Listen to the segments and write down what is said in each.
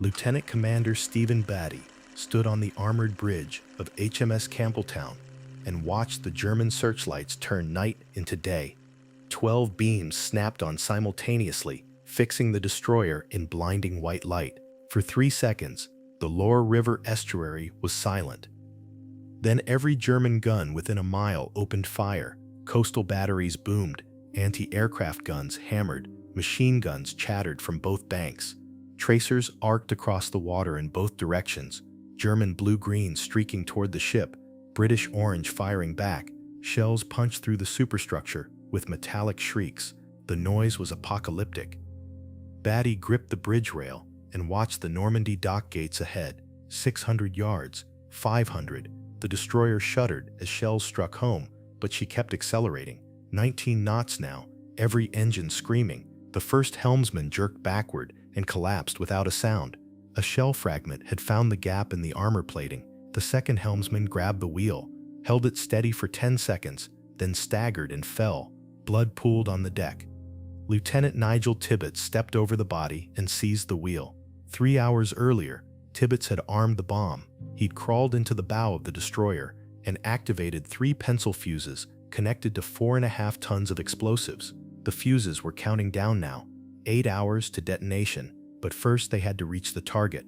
Lieutenant Commander Stephen Beattie stood on the armored bridge of HMS Campbeltown and watched the German searchlights turn night into day. 12 beams snapped on simultaneously, fixing the destroyer in blinding white light. For 3 seconds, the Loire River estuary was silent. Then every German gun within a mile opened fire. Coastal batteries boomed, anti-aircraft guns hammered, machine guns chattered from both banks. Tracers arced across the water in both directions, German blue-green streaking toward the ship, British orange firing back. Shells punched through the superstructure with metallic shrieks. The noise was apocalyptic. Beattie gripped the bridge rail and watched the Normandy dock gates ahead. 600 yards, 500. The destroyer shuddered as shells struck home, but she kept accelerating. 19 knots now, every engine screaming. The first helmsman jerked backward and collapsed without a sound. A shell fragment had found the gap in the armor plating. The second helmsman grabbed the wheel, held it steady for 10 seconds, then staggered and fell. Blood pooled on the deck. Lieutenant Nigel Tirpitz stepped over the body and seized the wheel. 3 hours earlier, Tirpitz had armed the bomb. He'd crawled into the bow of the destroyer and activated 3 pencil fuses connected to 4.5 tons of explosives. The fuses were counting down now, 8 hours to detonation, but first they had to reach the target.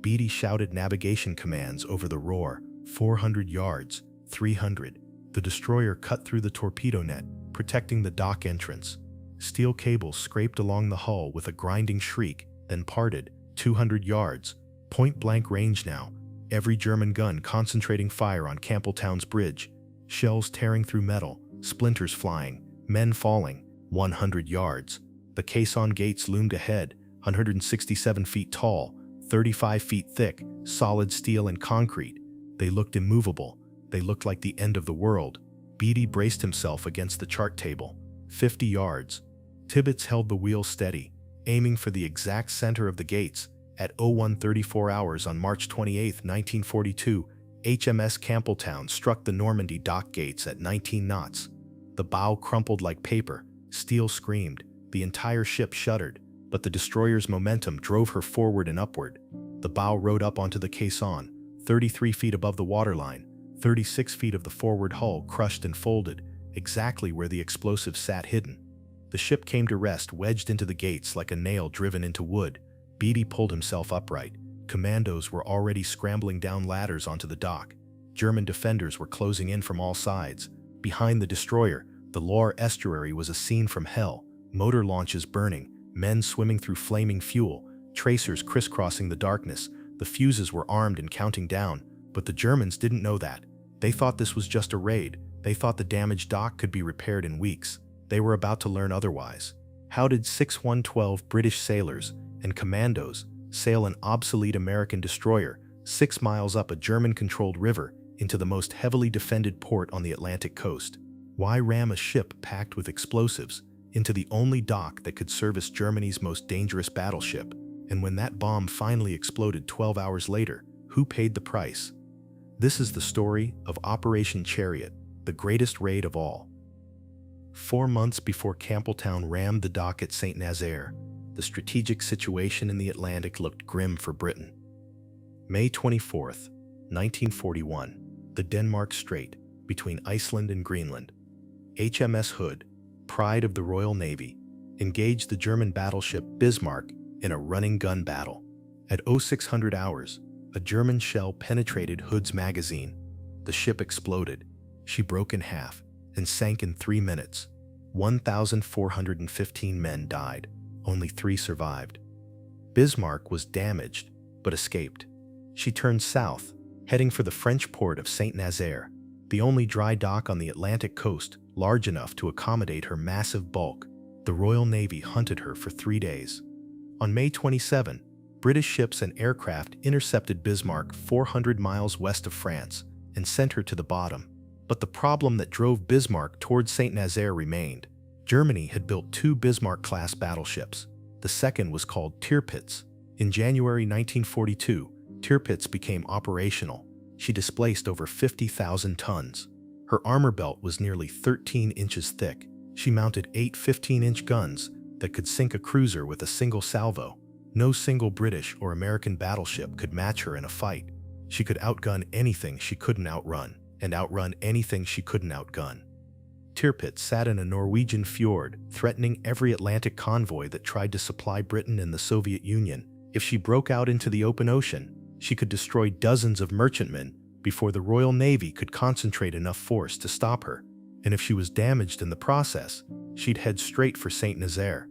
Beattie shouted navigation commands over the roar. 400 yards, 300. The destroyer cut through the torpedo net, protecting the dock entrance. Steel cables scraped along the hull with a grinding shriek, then parted. 200 yards, point-blank range now, every German gun concentrating fire on Campbeltown's bridge. Shells tearing through metal, splinters flying, men falling. 100 yards. The caisson gates loomed ahead, 167 feet tall, 35 feet thick, solid steel and concrete. They looked immovable. They looked like the end of the world. Beattie braced himself against the chart table. 50 yards. Tirpitz held the wheel steady, aiming for the exact center of the gates. At 01:34 hours on March 28, 1942, HMS Campbeltown struck the Normandy dock gates at 19 knots. The bow crumpled like paper. Steel screamed. The entire ship shuddered, but the destroyer's momentum drove her forward and upward. The bow rode up onto the caisson, 33 feet above the waterline. 36 feet of the forward hull crushed and folded, exactly where the explosive sat hidden. The ship came to rest wedged into the gates like a nail driven into wood. Beattie pulled himself upright. Commandos were already scrambling down ladders onto the dock. German defenders were closing in from all sides. Behind the destroyer, the Loire estuary was a scene from hell. Motor launches burning, men swimming through flaming fuel, tracers crisscrossing the darkness. The fuses were armed and counting down, but the Germans didn't know that. They thought this was just a raid. They thought the damaged dock could be repaired in weeks. They were about to learn otherwise. How did 6112 British sailors and commandos sail an obsolete American destroyer 6 miles up a German-controlled river into the most heavily defended port on the Atlantic coast? Why ram a ship packed with explosives into the only dock that could service Germany's most dangerous battleship? And when that bomb finally exploded 12 hours later, who paid the price? This is the story of Operation Chariot, the greatest raid of all. 4 months before Campbeltown rammed the dock at St. Nazaire, the strategic situation in the Atlantic looked grim for Britain. May 24, 1941, the Denmark Strait, between Iceland and Greenland. HMS Hood, pride of the Royal Navy, engaged the German battleship Bismarck in a running gun battle. At 0600 hours, a German shell penetrated Hood's magazine. The ship exploded. She broke in half and sank in 3 minutes. 1,415 men died. Only 3 survived. Bismarck was damaged, but escaped. She turned south, heading for the French port of St. Nazaire, the only dry dock on the Atlantic coast large enough to accommodate her massive bulk. The Royal Navy hunted her for 3 days. On May 27, British ships and aircraft intercepted Bismarck 400 miles west of France and sent her to the bottom. But the problem that drove Bismarck towards St. Nazaire remained. Germany had built 2 Bismarck-class battleships. The second was called Tirpitz. In January 1942, Tirpitz became operational. She displaced over 50,000 tons. Her armor belt was nearly 13 inches thick. She mounted 8 15-inch guns that could sink a cruiser with a single salvo. No single British or American battleship could match her in a fight. She could outgun anything she couldn't outrun, and outrun anything she couldn't outgun. Tirpitz sat in a Norwegian fjord, threatening every Atlantic convoy that tried to supply Britain and the Soviet Union. If she broke out into the open ocean, she could destroy dozens of merchantmen before the Royal Navy could concentrate enough force to stop her. And if she was damaged in the process, she'd head straight for St. Nazaire.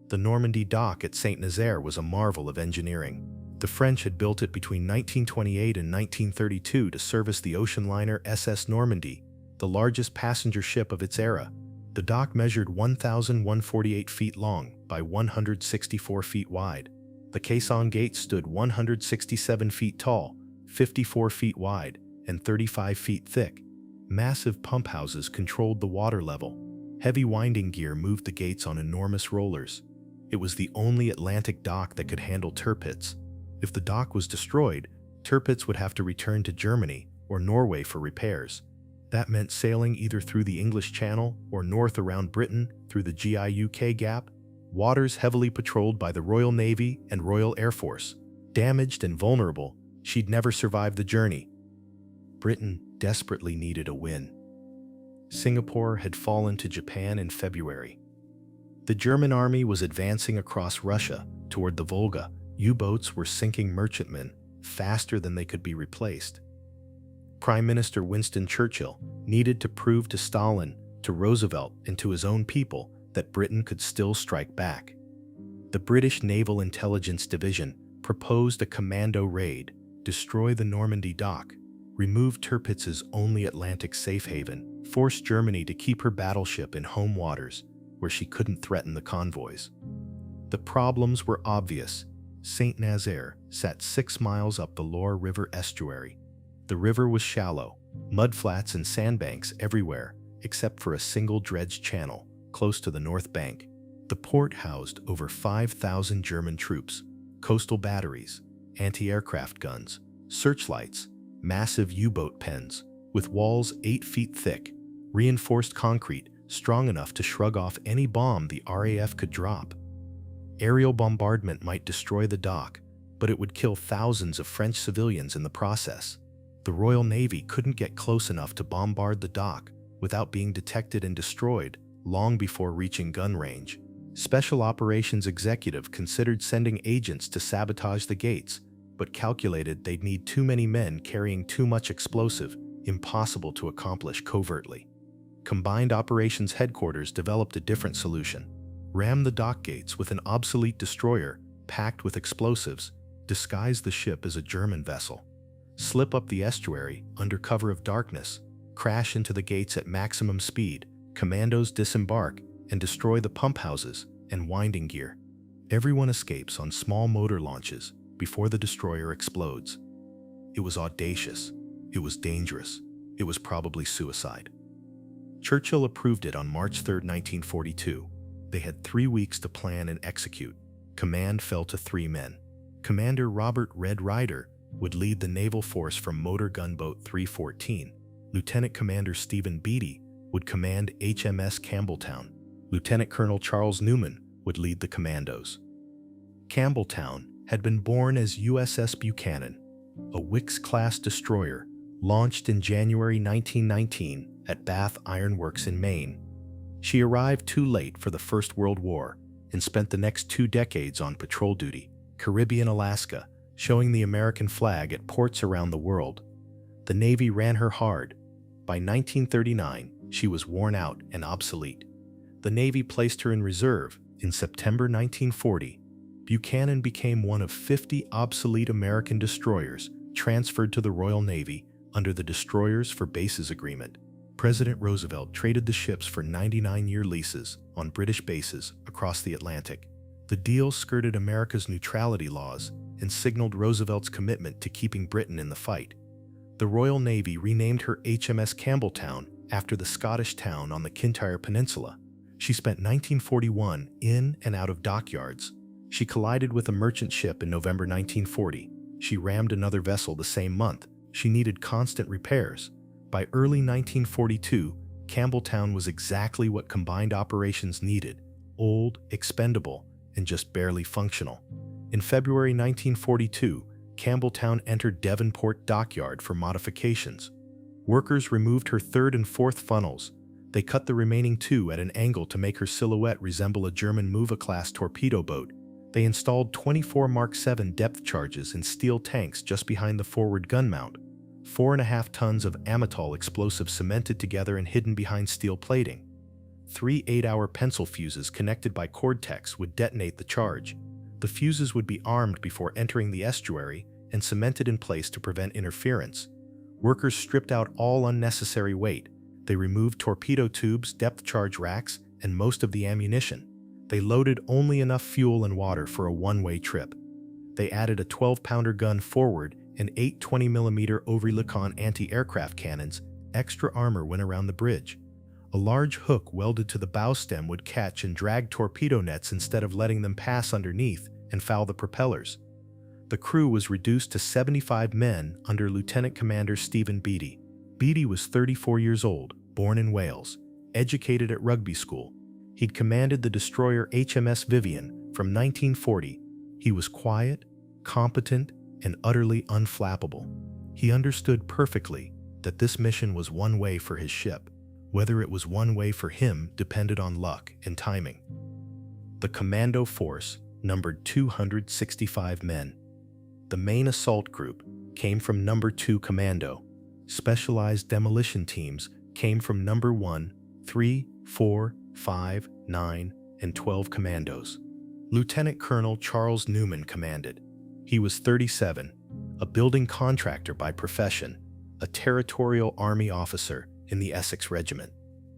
The Normandy dock at St. Nazaire was a marvel of engineering. The French had built it between 1928 and 1932 to service the ocean liner SS Normandy, the largest passenger ship of its era. The dock measured 1,148 feet long by 164 feet wide. The caisson gate stood 167 feet tall, 54 feet wide, and 35 feet thick. Massive pump houses controlled the water level. Heavy winding gear moved the gates on enormous rollers. It was the only Atlantic dock that could handle Tirpitz. If the dock was destroyed, Tirpitz would have to return to Germany or Norway for repairs. That meant sailing either through the English Channel or north around Britain through the GI-UK gap, waters heavily patrolled by the Royal Navy and Royal Air Force. Damaged and vulnerable, she'd never survive the journey. Britain desperately needed a win. Singapore had fallen to Japan in February. The German army was advancing across Russia toward the Volga. U-boats were sinking merchantmen faster than they could be replaced. Prime Minister Winston Churchill needed to prove to Stalin, to Roosevelt, and to his own people that Britain could still strike back. The British Naval Intelligence Division proposed a commando raid, destroy the Normandy dock, remove Tirpitz's only Atlantic safe haven, force Germany to keep her battleship in home waters where she couldn't threaten the convoys. The problems were obvious. St. Nazaire sat 6 miles up the Loire River estuary. The river was shallow, mudflats and sandbanks everywhere, except for a single dredged channel close to the north bank. The port housed over 5,000 German troops, coastal batteries, anti-aircraft guns, searchlights, massive U-boat pens, with walls 8 feet thick, reinforced concrete strong enough to shrug off any bomb the RAF could drop. Aerial bombardment might destroy the dock, but it would kill thousands of French civilians in the process. The Royal Navy couldn't get close enough to bombard the dock without being detected and destroyed long before reaching gun range. Special Operations Executive considered sending agents to sabotage the gates, but calculated they'd need too many men carrying too much explosive, impossible to accomplish covertly. Combined Operations Headquarters developed a different solution. Ram the dock gates with an obsolete destroyer packed with explosives, disguise the ship as a German vessel, slip up the estuary under cover of darkness, crash into the gates at maximum speed, commandos disembark and destroy the pump houses and winding gear. Everyone escapes on small motor launches before the destroyer explodes. It was audacious. It was dangerous. It was probably suicide. Churchill approved it on March 3, 1942. They had 3 weeks to plan and execute. Command fell to 3 men. Commander Robert "Red Ryder" would lead the naval force from motor gunboat 314. Lieutenant Commander Stephen Beattie would command HMS Campbeltown. Lieutenant Colonel Charles Newman would lead the commandos. Campbeltown had been born as USS Buchanan, a Wicks-class destroyer launched in January 1919 at Bath Iron Works in Maine. She arrived too late for the First World War and spent the next 2 decades on patrol duty, Caribbean, Alaska, showing the American flag at ports around the world. The Navy ran her hard. By 1939, she was worn out and obsolete. The Navy placed her in reserve. In September 1940, Buchanan became one of 50 obsolete American destroyers transferred to the Royal Navy under the Destroyers for Bases Agreement. President Roosevelt traded the ships for 99-year leases on British bases across the Atlantic. The deal skirted America's neutrality laws and signaled Roosevelt's commitment to keeping Britain in the fight. The Royal Navy renamed her HMS Campbeltown after the Scottish town on the Kintyre Peninsula. She spent 1941 in and out of dockyards. She collided with a merchant ship in November 1940. She rammed another vessel the same month. She needed constant repairs. By early 1942, Campbeltown was exactly what combined operations needed: old, expendable, and just barely functional. In February 1942, Campbeltown entered Devonport dockyard for modifications. Workers removed her third and fourth funnels. They cut the remaining two at an angle to make her silhouette resemble a German Muva-class torpedo boat. They installed 24 Mark VII depth charges in steel tanks just behind the forward gun mount. 4.5 tons of amytal explosive cemented together and hidden behind steel plating. 3 8-hour pencil fuses connected by cord-tex would detonate the charge. The fuses would be armed before entering the estuary and cemented in place to prevent interference. Workers stripped out all unnecessary weight. They removed torpedo tubes, depth charge racks, and most of the ammunition. They loaded only enough fuel and water for a one-way trip. They added a 12-pounder gun forward and 8 20mm Oehrlikon anti-aircraft cannons. Extra armor went around the bridge. A large hook welded to the bow stem would catch and drag torpedo nets instead of letting them pass underneath and foul the propellers. The crew was reduced to 75 men under Lieutenant Commander Stephen Beattie. Beattie was 34 years old, born in Wales, educated at rugby school. He'd commanded the destroyer HMS Vivian from 1940. He was quiet, competent, and utterly unflappable. He understood perfectly that this mission was one way for his ship. Whether it was one way for him depended on luck and timing. The commando force numbered 265 men. The main assault group came from No. 2 Commando. Specialized demolition teams came from No. 1, 3, 4, 5, 9, and 12 commandos. Lieutenant Colonel Charles Newman commanded. He was 37, a building contractor by profession, a territorial army officer in the Essex Regiment.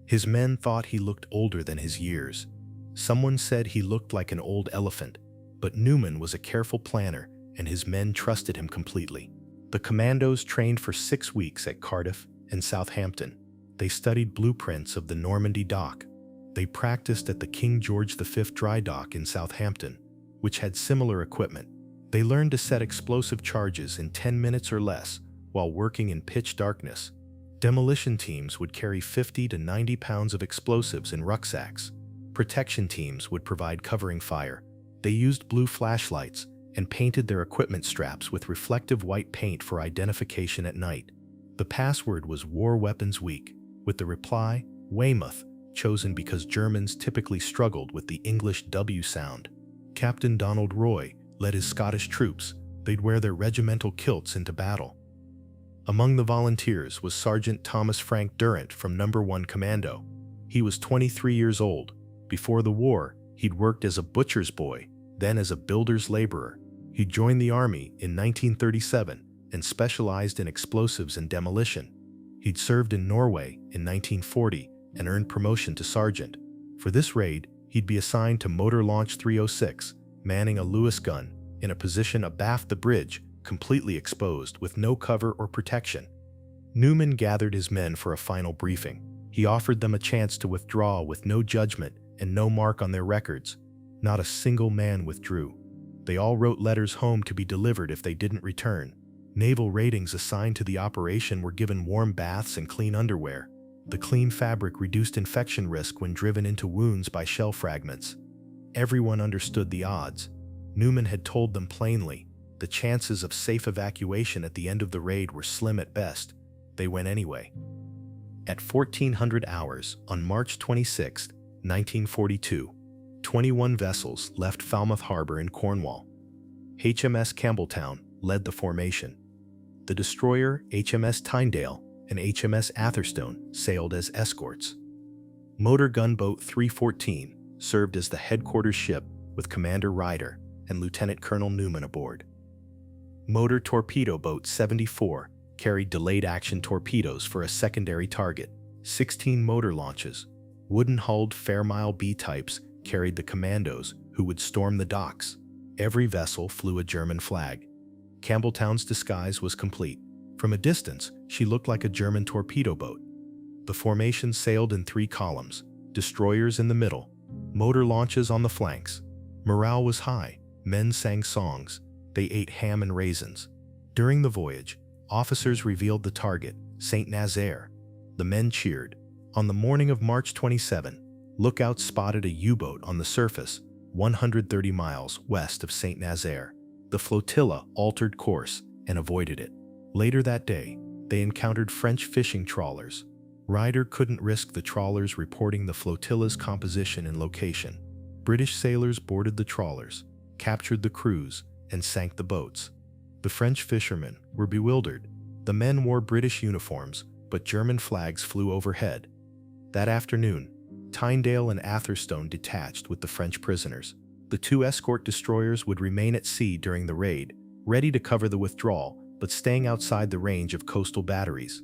His men thought he looked older than his years. Someone said he looked like an old elephant, but Newman was a careful planner and his men trusted him completely. The commandos trained for 6 weeks at Cardiff and Southampton. They studied blueprints of the Normandy dock. They practiced at the King George V dry dock in Southampton, which had similar equipment. They learned to set explosive charges in 10 minutes or less while working in pitch darkness. Demolition teams would carry 50 to 90 pounds of explosives in rucksacks. Protection teams would provide covering fire. They used blue flashlights and painted their equipment straps with reflective white paint for identification at night. The password was War Weapons Week, with the reply, Weymouth, chosen because Germans typically struggled with the English W sound. Captain Donald Roy led his Scottish troops. They'd wear their regimental kilts into battle. Among the volunteers was Sergeant Thomas Durrant from No. 1 Commando. He was 23 years old. Before the war, he'd worked as a butcher's boy, then as a builder's laborer. He joined the Army in 1937 and specialized in explosives and demolition. He'd served in Norway in 1940 and earned promotion to sergeant. For this raid, he'd be assigned to Motor Launch 306, manning a Lewis gun in a position abaft the bridge, completely exposed with no cover or protection. Newman gathered his men for a final briefing. He offered them a chance to withdraw with no judgment and no mark on their records. Not a single man withdrew. They all wrote letters home to be delivered if they didn't return. Naval ratings assigned to the operation were given warm baths and clean underwear. The clean fabric reduced infection risk when driven into wounds by shell fragments. Everyone understood the odds. Newman had told them plainly, the chances of safe evacuation at the end of the raid were slim at best. They went anyway. At 1400 hours on March 26, 1942, 21 vessels left Falmouth Harbor in Cornwall. HMS Campbeltown led the formation. The destroyer HMS Tyndale and HMS Atherstone sailed as escorts. Motor gunboat 314 served as the headquarters ship with Commander Ryder and Lieutenant Colonel Newman aboard. Motor torpedo boat 74 carried delayed action torpedoes for a secondary target. 16 motor launches, wooden-hulled Fairmile B types carried the commandos who would storm the docks. Every vessel flew a German flag. Campbeltown's disguise was complete. From a distance, she looked like a German torpedo boat. The formation sailed in 3 columns, destroyers in the middle, motor launches on the flanks. Morale was high. Men sang songs. They ate ham and raisins. During the voyage, officers revealed the target, St. Nazaire. The men cheered. On the morning of March 27, lookouts spotted a U-boat on the surface, 130 miles west of St. Nazaire. The flotilla altered course and avoided it. Later that day, they encountered French fishing trawlers. Ryder couldn't risk the trawlers reporting the flotilla's composition and location. British sailors boarded the trawlers, captured the crews, and sank the boats. The French fishermen were bewildered. The men wore British uniforms, but German flags flew overhead. That afternoon, Tyndale and Atherstone detached with the French prisoners. The two escort destroyers would remain at sea during the raid, ready to cover the withdrawal, but staying outside the range of coastal batteries.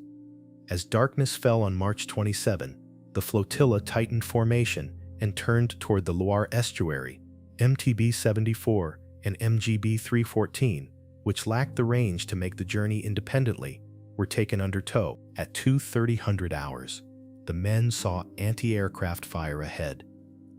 As darkness fell on March 27, the flotilla tightened formation and turned toward the Loire estuary. MTB 74 and MGB 314, which lacked the range to make the journey independently, were taken under tow at 2:30 hours. The men saw anti-aircraft fire ahead.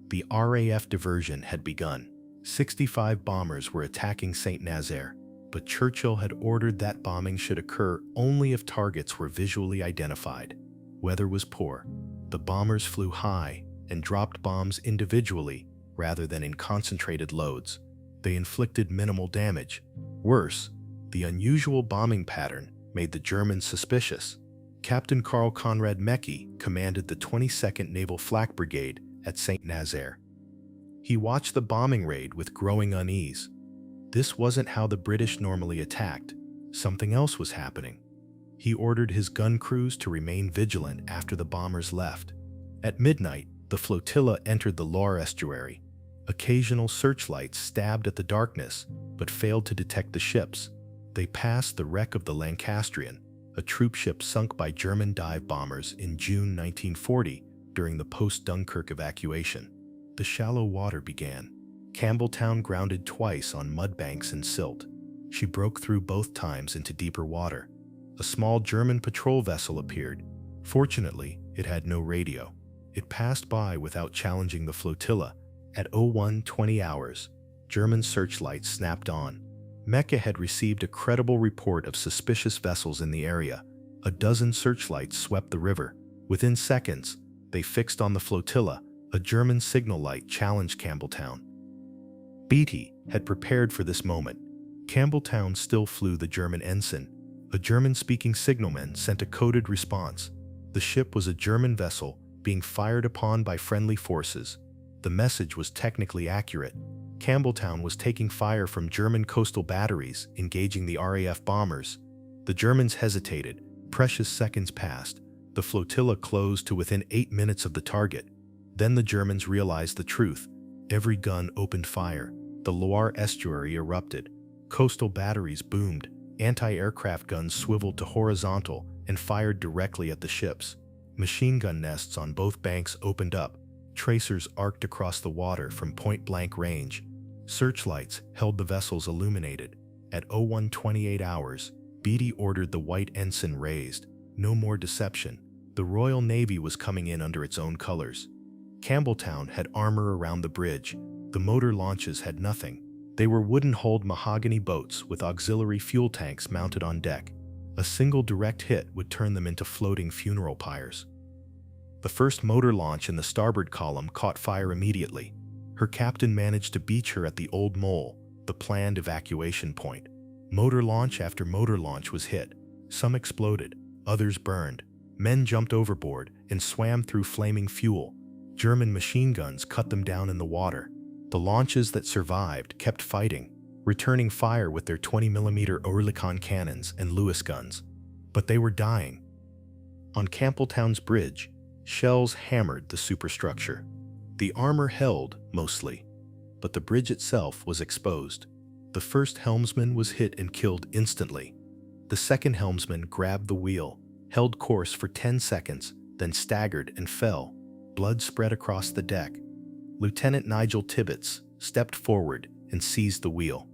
The RAF diversion had begun. 65 bombers were attacking St. Nazaire, but Churchill had ordered that bombing should occur only if targets were visually identified. Weather was poor. The bombers flew high and dropped bombs individually rather than in concentrated loads. They inflicted minimal damage. Worse, the unusual bombing pattern made the Germans suspicious. Captain Karl Conrad Mecke commanded the 22nd Naval Flak Brigade at St. Nazaire. He watched the bombing raid with growing unease. This wasn't how the British normally attacked. Something else was happening. He ordered his gun crews to remain vigilant after the bombers left. At midnight, the flotilla entered the Loire estuary. Occasional searchlights stabbed at the darkness, but failed to detect the ships. They passed the wreck of the Lancastrian, a troop ship sunk by German dive bombers in June 1940 during the post-Dunkirk evacuation. The shallow water began. Campbeltown grounded twice on mudbanks and silt. She broke through both times into deeper water. A small German patrol vessel appeared. Fortunately, it had no radio. It passed by without challenging the flotilla. At 01:20 hours, German searchlights snapped on. Mecke had received a credible report of suspicious vessels in the area. A dozen searchlights swept the river. Within seconds, they fixed on the flotilla. A German signal light challenged Campbeltown. Beattie had prepared for this moment. Campbeltown still flew the German ensign. A German-speaking signalman sent a coded response. The ship was a German vessel being fired upon by friendly forces. The message was technically accurate. Campbeltown was taking fire from German coastal batteries, engaging the RAF bombers. The Germans hesitated. Precious seconds passed. The flotilla closed to within 8 minutes of the target. Then the Germans realized the truth. Every gun opened fire. The Loire estuary erupted. Coastal batteries boomed. Anti-aircraft guns swiveled to horizontal and fired directly at the ships. Machine gun nests on both banks opened up. Tracers arced across the water from point-blank range. Searchlights held the vessels illuminated. At 01:28 hours, Beattie ordered the white ensign raised. No more deception. The Royal Navy was coming in under its own colors. Campbeltown had armor around the bridge. The motor launches had nothing. They were wooden-hulled mahogany boats with auxiliary fuel tanks mounted on deck. A single direct hit would turn them into floating funeral pyres. The first motor launch in the starboard column caught fire immediately. Her captain managed to beach her at the Old Mole, the planned evacuation point. Motor launch after motor launch was hit. Some exploded, others burned. Men jumped overboard and swam through flaming fuel. German machine guns cut them down in the water. The launches that survived kept fighting, returning fire with their 20mm Oerlikon cannons and Lewis guns. But they were dying. On Campbeltown's bridge, shells hammered the superstructure. The armor held, mostly, but the bridge itself was exposed. The first helmsman was hit and killed instantly. The second helmsman grabbed the wheel, held course for 10 seconds, then staggered and fell. Blood spread across the deck. Lieutenant Nigel Tirpitz stepped forward and seized the wheel.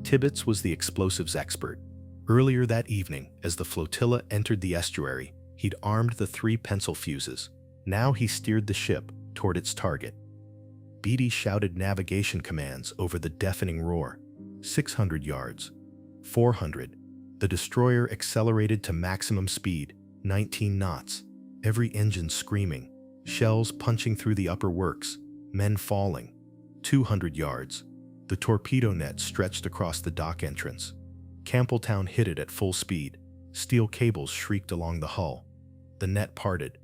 Tirpitz was the explosives expert. Earlier that evening, as the flotilla entered the estuary, he'd armed the 3 pencil fuses. Now he steered the ship toward its target. Beattie shouted navigation commands over the deafening roar. 600 yards. 400. The destroyer accelerated to maximum speed, 19 knots. Every engine screaming. Shells punching through the upper works. Men falling. 200 yards. The torpedo net stretched across the dock entrance. Campbeltown hit it at full speed. Steel cables shrieked along the hull. The net parted.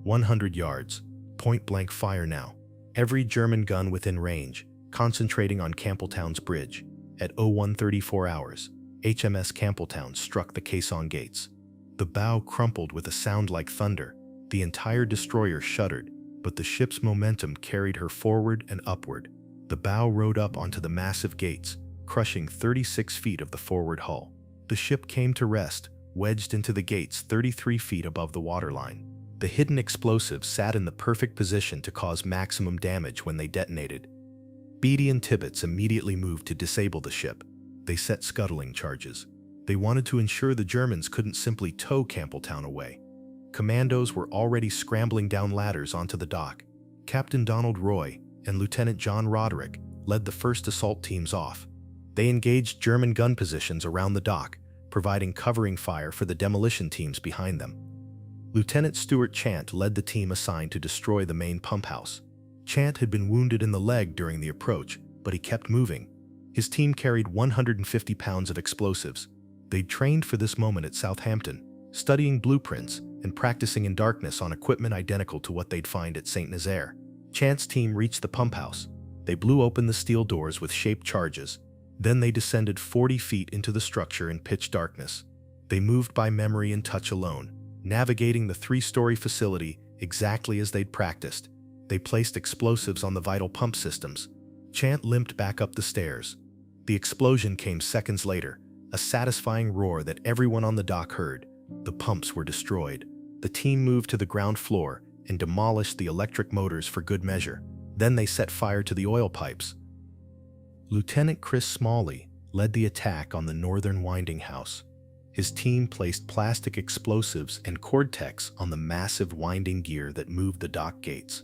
100 yards. Point-blank fire now. Every German gun within range, concentrating on Campbeltown's bridge. At 01:34 hours, HMS Campbeltown struck the caisson gates. The bow crumpled with a sound like thunder. The entire destroyer shuddered, but the ship's momentum carried her forward and upward. The bow rode up onto the massive gates, crushing 36 feet of the forward hull. The ship came to rest, wedged into the gates 33 feet above the waterline. The hidden explosives sat in the perfect position to cause maximum damage when they detonated. Beattie and Tirpitz immediately moved to disable the ship. They set scuttling charges. They wanted to ensure the Germans couldn't simply tow Campbeltown away. Commandos were already scrambling down ladders onto the dock. Captain Donald Roy and Lieutenant John Roderick led the first assault teams off. They engaged German gun positions around the dock, providing covering fire for the demolition teams behind them. Lieutenant Stuart Chant led the team assigned to destroy the main pump house. Chant had been wounded in the leg during the approach, but he kept moving. His team carried 150 pounds of explosives. They'd trained for this moment at Southampton, studying blueprints and practicing in darkness on equipment identical to what they'd find at St. Nazaire. Chant's team reached the pump house. They blew open the steel doors with shaped charges. Then they descended 40 feet into the structure in pitch darkness. They moved by memory and touch alone, navigating the 3-story facility exactly as they'd practiced. They placed explosives on the vital pump systems. Chant limped back up the stairs. The explosion came seconds later, a satisfying roar that everyone on the dock heard. The pumps were destroyed. The team moved to the ground floor and demolished the electric motors for good measure. Then they set fire to the oil pipes. Lieutenant Chris Smalley led the attack on the northern winding house. His team placed plastic explosives and Cortex on the massive winding gear that moved the dock gates.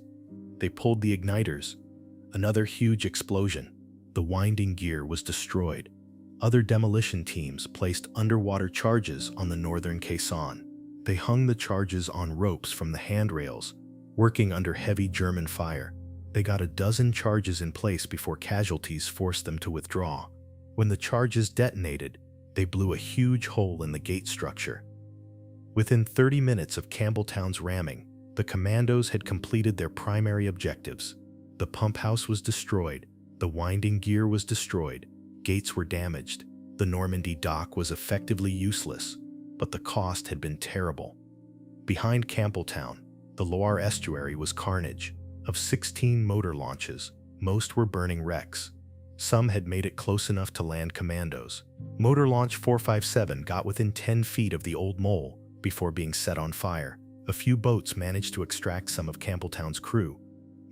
They pulled the igniters. Another huge explosion. The winding gear was destroyed. Other demolition teams placed underwater charges on the northern caisson. They hung the charges on ropes from the handrails, working under heavy German fire. They got a dozen charges in place before casualties forced them to withdraw. When the charges detonated, they blew a huge hole in the gate structure. Within 30 minutes of Campbeltown's ramming, the commandos had completed their primary objectives. The pump house was destroyed. The winding gear was destroyed. Gates were damaged. The Normandy dock was effectively useless, but the cost had been terrible. Behind Campbeltown, the Loire estuary was carnage. Of 16 motor launches, most were burning wrecks. Some had made it close enough to land commandos. Motor Launch 457 got within 10 feet of the Old Mole before being set on fire. A few boats managed to extract some of Campbeltown's crew.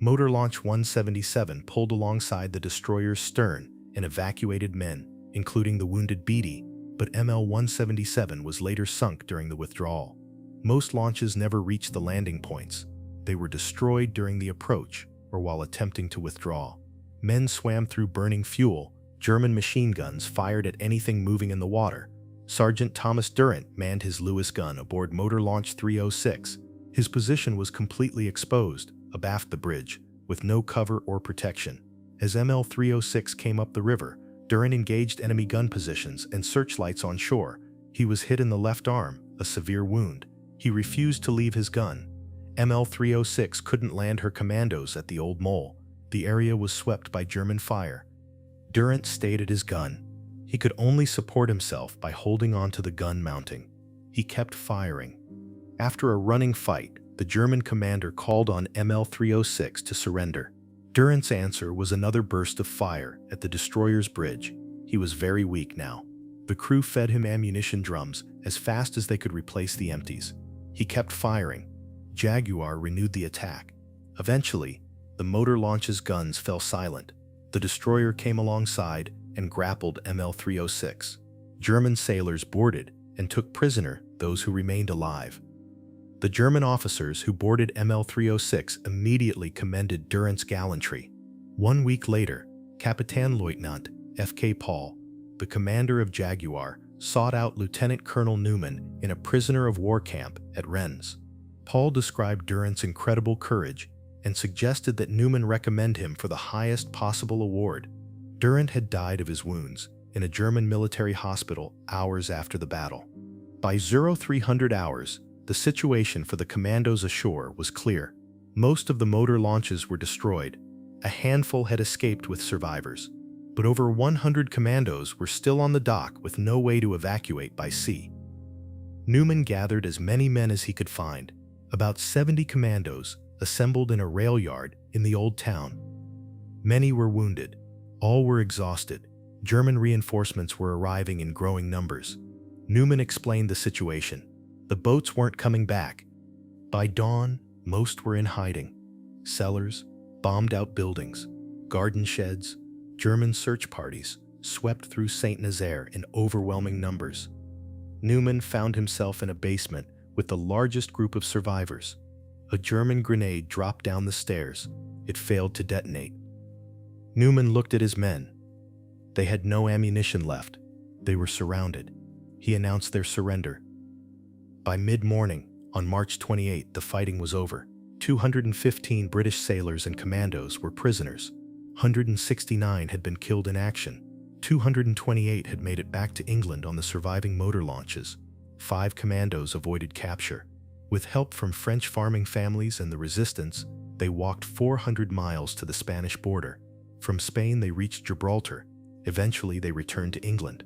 Motor Launch 177 pulled alongside the destroyer's stern and evacuated men, including the wounded Beattie, but ML-177 was later sunk during the withdrawal. Most launches never reached the landing points. They were destroyed during the approach or while attempting to withdraw. Men swam through burning fuel. German machine guns fired at anything moving in the water. Sergeant Thomas Durrant manned his Lewis gun aboard Motor Launch 306. His position was completely exposed, abaft the bridge, with no cover or protection. As ML-306 came up the river, Durrant engaged enemy gun positions and searchlights on shore. He was hit in the left arm, a severe wound. He refused to leave his gun. ML-306 couldn't land her commandos at the Old Mole. The area was swept by German fire. Durrant stayed at his gun. He could only support himself by holding on to the gun mounting. He kept firing. After a running fight, the German commander called on ML-306 to surrender. Durrant's answer was another burst of fire at the destroyer's bridge. He was very weak now. The crew fed him ammunition drums as fast as they could replace the empties. He kept firing. Jaguar renewed the attack. Eventually, the motor launch's guns fell silent. The destroyer came alongside and grappled ML-306. German sailors boarded and took prisoner those who remained alive. The German officers who boarded ML-306 immediately commended Durrant's gallantry. 1 week later, Kapitänleutnant F.K. Paul, the commander of Jaguar, sought out Lieutenant Colonel Newman in a prisoner of war camp at Rennes. Paul described Durrant's incredible courage and suggested that Newman recommend him for the highest possible award. Durrant had died of his wounds in a German military hospital hours after the battle. By 0300 hours, the situation for the commandos ashore was clear. Most of the motor launches were destroyed. A handful had escaped with survivors, but over 100 commandos were still on the dock with no way to evacuate by sea. Newman gathered as many men as he could find, about 70 commandos assembled in a rail yard in the old town. Many were wounded. All were exhausted. German reinforcements were arriving in growing numbers. Newman explained the situation. The boats weren't coming back. By dawn, most were in hiding. Cellars, bombed-out buildings, garden sheds, German search parties swept through St. Nazaire in overwhelming numbers. Newman found himself in a basement with the largest group of survivors. A German grenade dropped down the stairs. It failed to detonate. Newman looked at his men. They had no ammunition left. They were surrounded. He announced their surrender. By mid-morning, on March 28, the fighting was over. 215 British sailors and commandos were prisoners. 169 had been killed in action. 228 had made it back to England on the surviving motor launches. 5 commandos avoided capture. With help from French farming families and the resistance, they walked 400 miles to the Spanish border. From Spain, they reached Gibraltar. Eventually, they returned to England.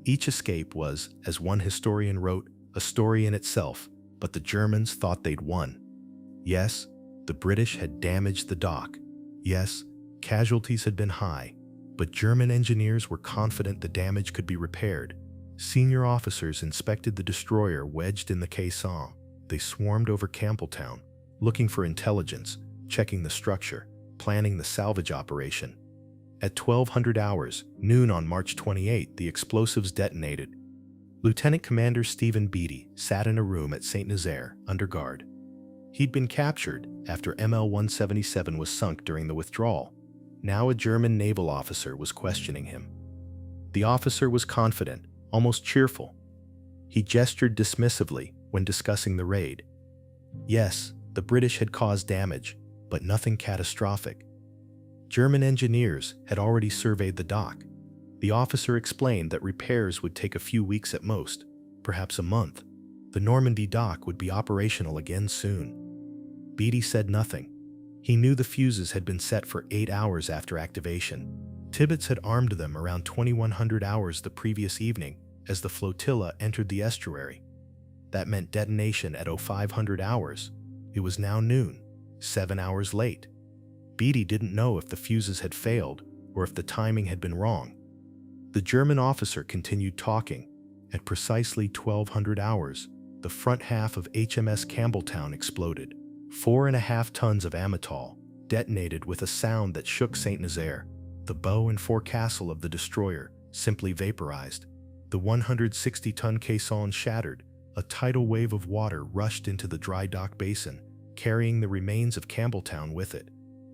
Each escape was, as one historian wrote, a story in itself, but the Germans thought they'd won. Yes, the British had damaged the dock. Yes, casualties had been high, but German engineers were confident the damage could be repaired. Senior officers inspected the destroyer wedged in the caisson. They swarmed over Campbeltown, looking for intelligence, checking the structure, planning the salvage operation. At 1200 hours, noon on March 28, the explosives detonated. Lieutenant Commander Stephen Beattie sat in a room at St. Nazaire, under guard. He'd been captured after ML-177 was sunk during the withdrawal. Now a German naval officer was questioning him. The officer was confident, almost cheerful. He gestured dismissively when discussing the raid. Yes, the British had caused damage, but nothing catastrophic. German engineers had already surveyed the dock. The officer explained that repairs would take a few weeks at most, perhaps a month. The Normandy dock would be operational again soon. Beattie said nothing. He knew the fuses had been set for 8 hours after activation. Tirpitz had armed them around 2100 hours the previous evening as the flotilla entered the estuary. That meant detonation at 0500 hours. It was now noon, 7 hours late. Beattie didn't know if the fuses had failed or if the timing had been wrong. The German officer continued talking. At precisely 1200 hours, the front half of HMS Campbeltown exploded. 4.5 tons of amytal detonated with a sound that shook St. Nazaire. The bow and forecastle of the destroyer simply vaporized. The 160-ton caisson shattered. A tidal wave of water rushed into the dry dock basin, carrying the remains of Campbeltown with it.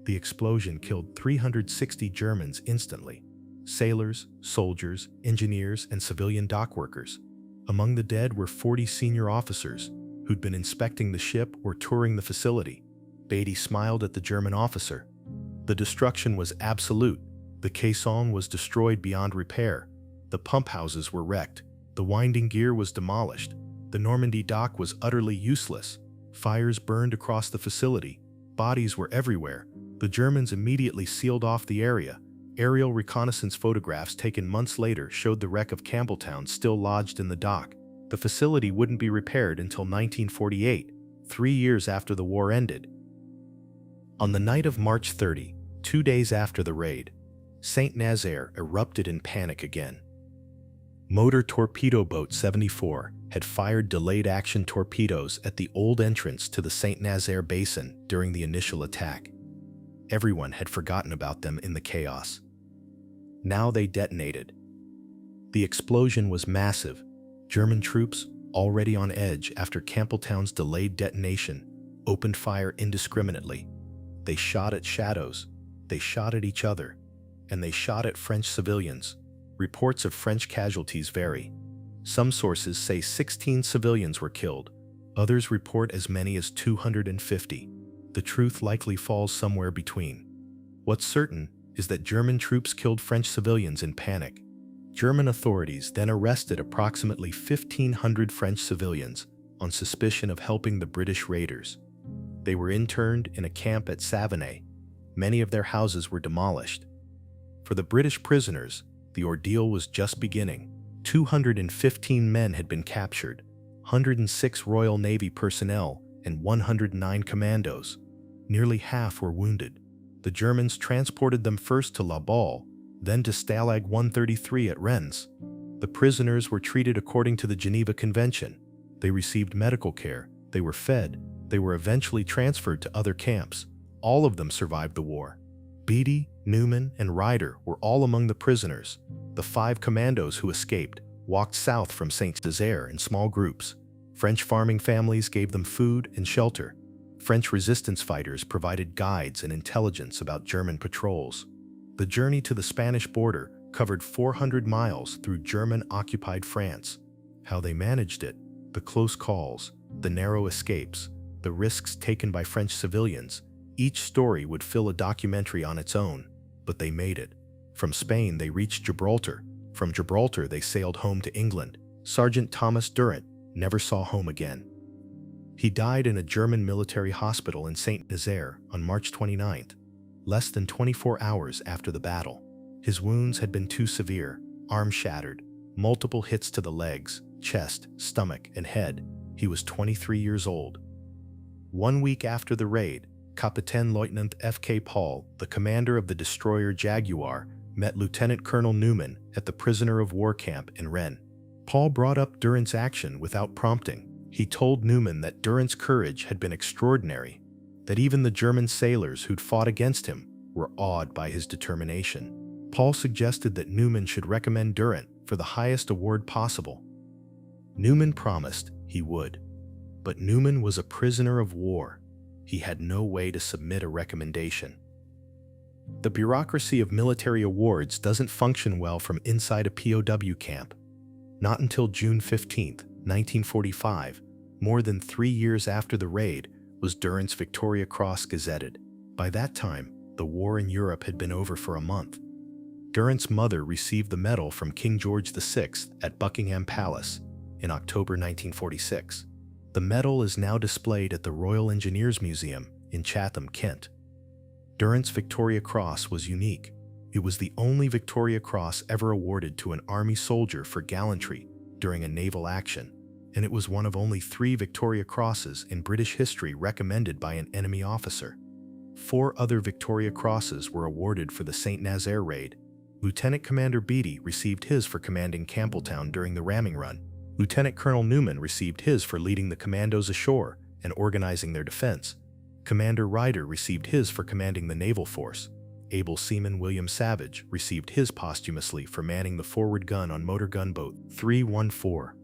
The explosion killed 360 Germans instantly. Sailors, soldiers, engineers, and civilian dock workers. Among the dead were 40 senior officers who'd been inspecting the ship or touring the facility. Beattie smiled at the German officer. The destruction was absolute. The caisson was destroyed beyond repair. The pump houses were wrecked. The winding gear was demolished. The Normandy dock was utterly useless. Fires burned across the facility. Bodies were everywhere. The Germans immediately sealed off the area. Aerial reconnaissance photographs taken months later showed the wreck of Campbeltown still lodged in the dock. The facility wouldn't be repaired until 1948, 3 years after the war ended. On the night of March 30, 2 days after the raid, St. Nazaire erupted in panic again. Motor torpedo boat 74 had fired delayed action torpedoes at the old entrance to the St. Nazaire Basin during the initial attack. Everyone had forgotten about them in the chaos. Now they detonated. The explosion was massive. German troops, already on edge after Campbeltown's delayed detonation, opened fire indiscriminately. They shot at shadows, they shot at each other, and they shot at French civilians. Reports of French casualties vary. Some sources say 16 civilians were killed. Others report as many as 250. The truth likely falls somewhere between. What's certain is that German troops killed French civilians in panic. German authorities then arrested approximately 1,500 French civilians on suspicion of helping the British raiders. They were interned in a camp at Savigny. Many of their houses were demolished. For the British prisoners, the ordeal was just beginning. 215 men had been captured, 106 Royal Navy personnel, and 109 commandos. Nearly half were wounded. The Germans transported them first to La Baule, then to Stalag 133 at Rennes. The prisoners were treated according to the Geneva Convention. They received medical care, they were fed, they were eventually transferred to other camps. All of them survived the war. Beattie, Newman, and Ryder were all among the prisoners. The 5 commandos who escaped walked south from Saint-Nazaire in small groups. French farming families gave them food and shelter. French resistance fighters provided guides and intelligence about German patrols. The journey to the Spanish border covered 400 miles through German-occupied France. How they managed it, the close calls, the narrow escapes, the risks taken by French civilians, each story would fill a documentary on its own, but they made it. From Spain they reached Gibraltar. From Gibraltar they sailed home to England. Sergeant Thomas Durrant never saw home again. He died in a German military hospital in Saint-Nazaire on March 29th, less than 24 hours after the battle. His wounds had been too severe, arm shattered, multiple hits to the legs, chest, stomach, and head. He was 23 years old. 1 week after the raid, Capitaine Lieutenant F.K. Paul, the commander of the destroyer Jaguar, met Lieutenant Colonel Newman at the prisoner of war camp in Rennes. Paul brought up Durrant's action without prompting. He told Newman that Durrant's courage had been extraordinary, that even the German sailors who'd fought against him were awed by his determination. Paul suggested that Newman should recommend Durrant for the highest award possible. Newman promised he would, but Newman was a prisoner of war. He had no way to submit a recommendation. The bureaucracy of military awards doesn't function well from inside a POW camp. Not until June 15, 1945, more than 3 years after the raid, was Durrant's Victoria Cross gazetted. By that time, the war in Europe had been over for a month. Durrant's mother received the medal from King George VI at Buckingham Palace in October 1946. The medal is now displayed at the Royal Engineers Museum in Chatham, Kent. Durrant's Victoria Cross was unique. It was the only Victoria Cross ever awarded to an Army soldier for gallantry during a naval action, and it was one of only 3 Victoria Crosses in British history recommended by an enemy officer. 4 other Victoria Crosses were awarded for the Saint-Nazaire raid. Lieutenant Commander Beattie received his for commanding Campbeltown during the ramming run. Lieutenant Colonel Newman received his for leading the commandos ashore and organizing their defense. Commander Ryder received his for commanding the naval force. Able seaman William Savage received his posthumously for manning the forward gun on motor gunboat 314.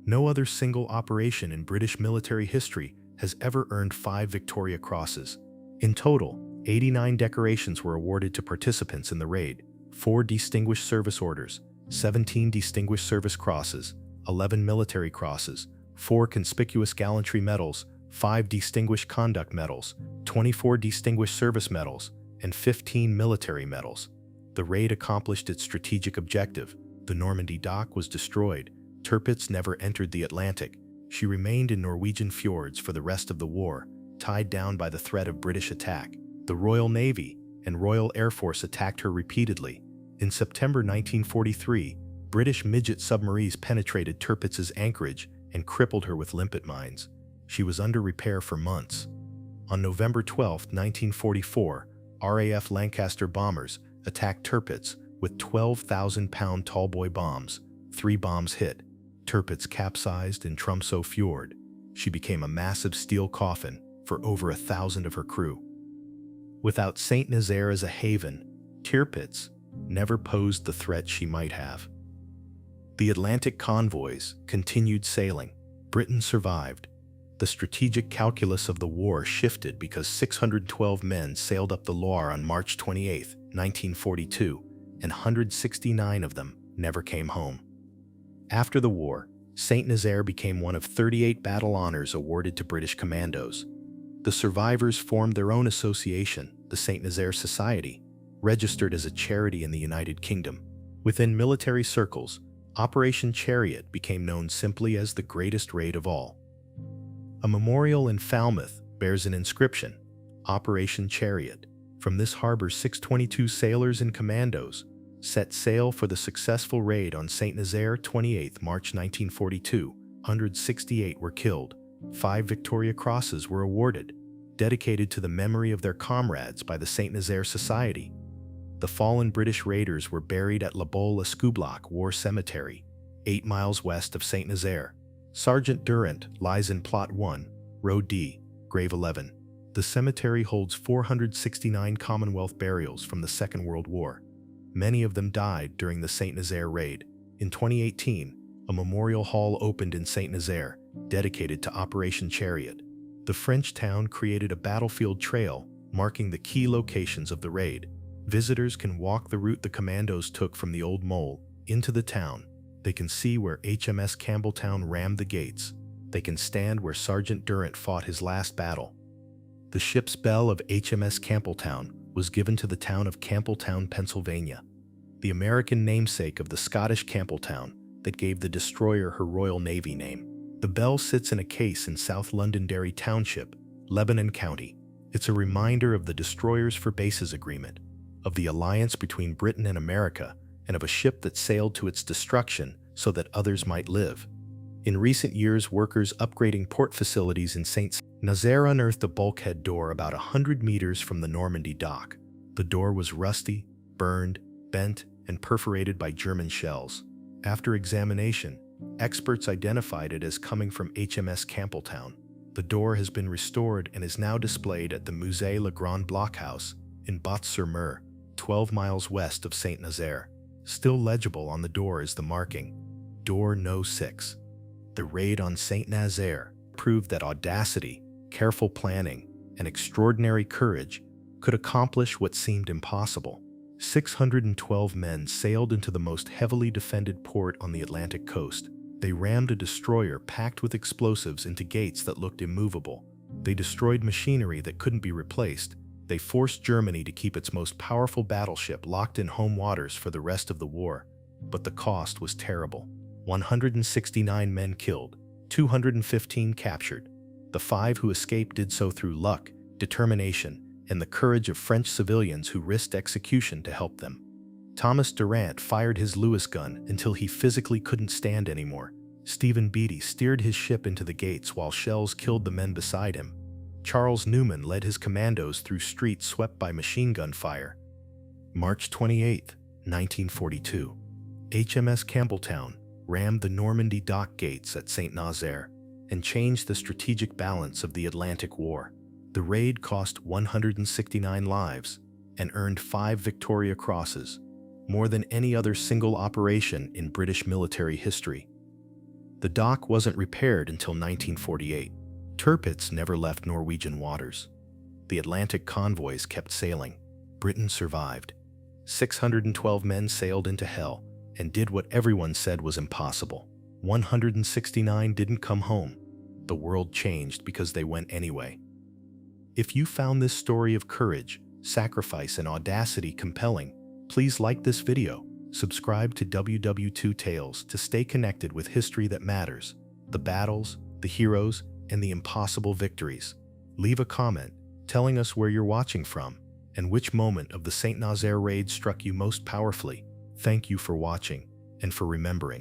No other single operation in British military history has ever earned 5 Victoria Crosses. In total, 89 decorations were awarded to participants in the raid: 4 Distinguished Service Orders, 17 Distinguished Service Crosses, 11 Military Crosses, 4 Conspicuous Gallantry Medals, 5 Distinguished Conduct Medals, 24 Distinguished Service Medals, and 15 military medals. The raid accomplished its strategic objective. The Normandy dock was destroyed. Tirpitz never entered the Atlantic. She remained in Norwegian fjords for the rest of the war, tied down by the threat of British attack. The Royal Navy and Royal Air Force attacked her repeatedly. In September 1943, British midget submarines penetrated Tirpitz's anchorage and crippled her with limpet mines. She was under repair for months. On November 12, 1944, RAF Lancaster bombers attacked Tirpitz with 12,000-pound tallboy bombs. 3 bombs hit. Tirpitz capsized in Tromsø Fjord. She became a massive steel coffin for over 1,000 of her crew. Without Saint-Nazaire as a haven, Tirpitz never posed the threat she might have. The Atlantic convoys continued sailing. Britain survived. The strategic calculus of the war shifted because 612 men sailed up the Loire on March 28, 1942, and 169 of them never came home. After the war, Saint-Nazaire became one of 38 battle honors awarded to British commandos. The survivors formed their own association, the St. Nazaire Society, registered as a charity in the United Kingdom. Within military circles, Operation Chariot became known simply as the greatest raid of all. A memorial in Falmouth bears an inscription, Operation Chariot. From this harbor, 622 sailors and commandos set sail for the successful raid on St. Nazaire. 28 March 1942, 168 were killed. 5 Victoria Crosses were awarded, dedicated to the memory of their comrades by the St. Nazaire Society. The fallen British raiders were buried at La Baule-Escoublac War Cemetery, 8 miles west of St. Nazaire. Sergeant Durrant lies in Plot 1, Row D, Grave 11. The cemetery holds 469 Commonwealth burials from the Second World War. Many of them died during the St. Nazaire raid. In 2018, a memorial hall opened in St. Nazaire, dedicated to Operation Chariot. The French town created a battlefield trail marking the key locations of the raid. Visitors can walk the route the commandos took from the Old Mole into the town. They can see where HMS Campbeltown rammed the gates. They can stand where Sergeant Durrant fought his last battle. The ship's bell of HMS Campbeltown was given to the town of Campbelltown, Pennsylvania, the American namesake of the Scottish Campbeltown that gave the destroyer her Royal Navy name. The bell sits in a case in South Londonderry Township, Lebanon County. It's a reminder of the Destroyers for Bases Agreement, of the alliance between Britain and America, and of a ship that sailed to its destruction so that others might live. In recent years, workers upgrading port facilities in St. Nazaire unearthed a bulkhead door about 100 meters from the Normandy dock. The door was rusty, burned, bent, and perforated by German shells. After examination, experts identified it as coming from HMS Campbeltown. The door has been restored and is now displayed at the Musée Le Grand Blockhouse in Bottes-sur-Mer, 12 miles west of St. Nazaire. Still legible on the door is the marking, Door No. 6. The raid on St. Nazaire proved that audacity, careful planning, and extraordinary courage could accomplish what seemed impossible. 612 men sailed into the most heavily defended port on the Atlantic coast. They rammed a destroyer packed with explosives into gates that looked immovable. They destroyed machinery that couldn't be replaced. They forced Germany to keep its most powerful battleship locked in home waters for the rest of the war. But the cost was terrible. 169 men killed, 215 captured. The 5 who escaped did so through luck, determination, and the courage of French civilians who risked execution to help them. Thomas Durrant fired his Lewis gun until he physically couldn't stand anymore. Stephen Beattie steered his ship into the gates while shells killed the men beside him. Charles Newman led his commandos through streets swept by machine gun fire. March 28, 1942. HMS Campbeltown rammed the Normandy dock gates at St. Nazaire and changed the strategic balance of the Atlantic War. The raid cost 169 lives and earned 5 Victoria Crosses, more than any other single operation in British military history. The dock wasn't repaired until 1948. Tirpitz never left Norwegian waters. The Atlantic convoys kept sailing. Britain survived. 612 men sailed into hell and did what everyone said was impossible. 169 didn't come home. The world changed because they went anyway. If you found this story of courage, sacrifice, and audacity compelling, please like this video, subscribe to WWII Tales to stay connected with history that matters, the battles, the heroes, and the impossible victories. Leave a comment telling us where you're watching from and which moment of the St. Nazaire raid struck you most powerfully. Thank you for watching and for remembering.